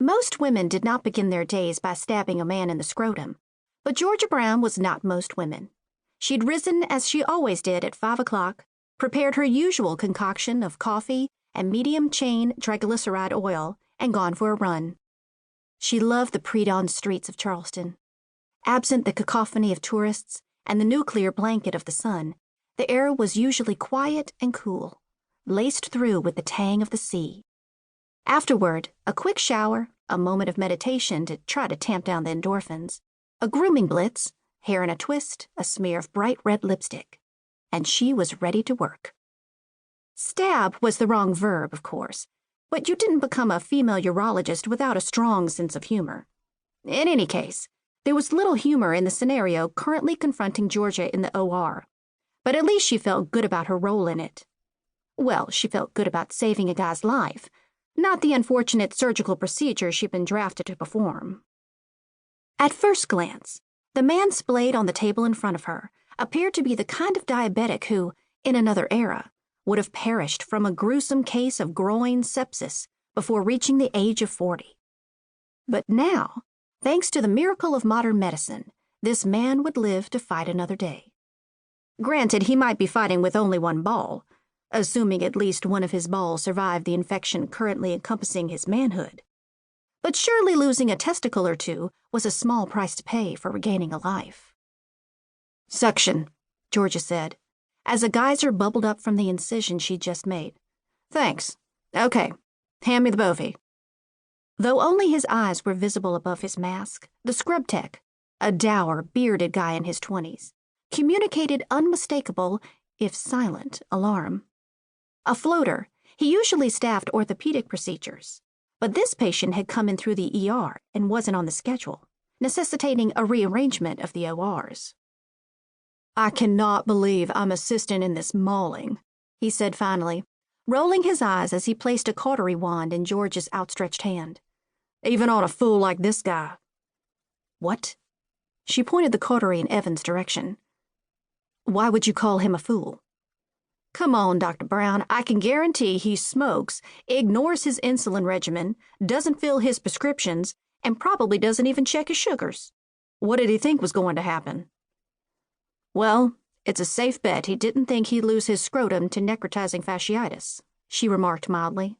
Most women did not begin their days by stabbing a man in the scrotum, but Georgia Brown was not most women. She'd risen as she always did at 5 o'clock, prepared her usual concoction of coffee and medium-chain triglyceride oil, and gone for a run. She loved the pre-dawn streets of Charleston. Absent the cacophony of tourists and the nuclear blanket of the sun, the air was usually quiet and cool, laced through with the tang of the sea. Afterward, a quick shower, a moment of meditation to try to tamp down the endorphins, a grooming blitz, hair in a twist, a smear of bright red lipstick, and she was ready to work. Stab was the wrong verb, of course, but you didn't become a female urologist without a strong sense of humor. In any case, there was little humor in the scenario currently confronting Georgia in the OR, but at least she felt good about her role in it. Well, she felt good about saving a guy's life, not the unfortunate surgical procedure she'd been drafted to perform. At first glance, the man splayed on the table in front of her appeared to be the kind of diabetic who, in another era, would have perished from a gruesome case of groin sepsis before reaching the age of 40. But now, thanks to the miracle of modern medicine, this man would live to fight another day. Granted, he might be fighting with only one ball, assuming at least one of his balls survived the infection currently encompassing his manhood. But surely losing a testicle or two was a small price to pay for regaining a life. "Suction," Georgia said, as a geyser bubbled up from the incision she'd just made. "Thanks. Okay, hand me the bovie." Though only his eyes were visible above his mask, the scrub tech, a dour, bearded guy in his 20s, communicated unmistakable, if silent, alarm. A floater, he usually staffed orthopedic procedures, but this patient had come in through the ER and wasn't on the schedule, necessitating a rearrangement of the ORs. "I cannot believe I'm assisting in this mauling," he said finally, rolling his eyes as he placed a cautery wand in George's outstretched hand. "Even on a fool like this guy." "What?" She pointed the cautery in Evan's direction. "Why would you call him a fool?" "Come on, Dr. Brown, I can guarantee he smokes, ignores his insulin regimen, doesn't fill his prescriptions, and probably doesn't even check his sugars. What did he think was going to happen?" "Well, it's a safe bet he didn't think he'd lose his scrotum to necrotizing fasciitis," she remarked mildly.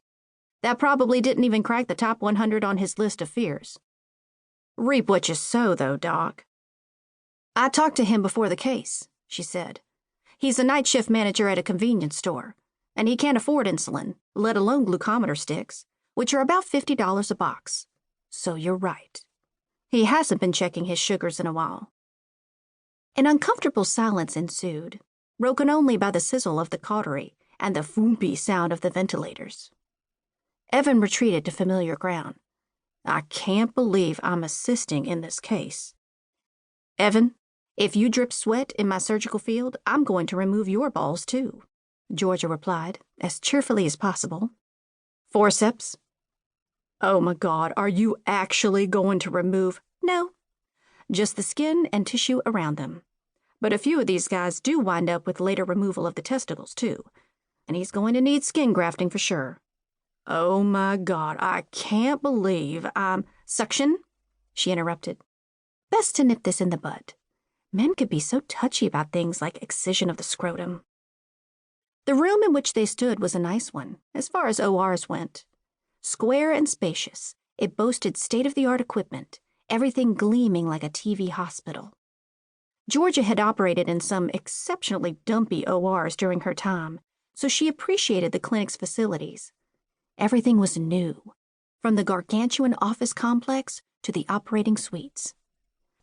"That probably didn't even crack the top 100 on his list of fears." "Reap what you sow, though, Doc." "I talked to him before the case," she said. "He's a night shift manager at a convenience store, and he can't afford insulin, let alone glucometer sticks, which are about $50 a box. So you're right. He hasn't been checking his sugars in a while." An uncomfortable silence ensued, broken only by the sizzle of the cautery and the thwoompy sound of the ventilators. Evan retreated to familiar ground. "I can't believe I'm assisting in this case." "Evan, if you drip sweat in my surgical field, I'm going to remove your balls, too," Georgia replied, as cheerfully as possible. "Forceps?" "Oh, my God, are you actually going to remove—" "No, just the skin and tissue around them. But a few of these guys do wind up with later removal of the testicles, too, and he's going to need skin grafting for sure." "Oh, my God, I can't believe I'm—" "Suction," she interrupted. "Best to nip this in the bud. Men could be so touchy about things like excision of the scrotum." The room in which they stood was a nice one, as far as ORs went. Square and spacious, it boasted state-of-the-art equipment, everything gleaming like a TV hospital. Georgia had operated in some exceptionally dumpy ORs during her time, so she appreciated the clinic's facilities. Everything was new, from the gargantuan office complex to the operating suites.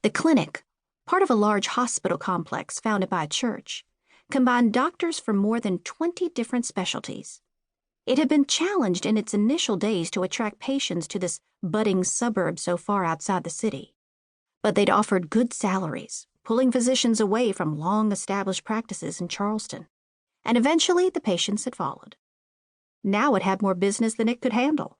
The clinic, part of a large hospital complex founded by a church, combined doctors from more than 20 different specialties. It had been challenged in its initial days to attract patients to this budding suburb so far outside the city, but they'd offered good salaries, pulling physicians away from long-established practices in Charleston, and eventually the patients had followed. Now it had more business than it could handle.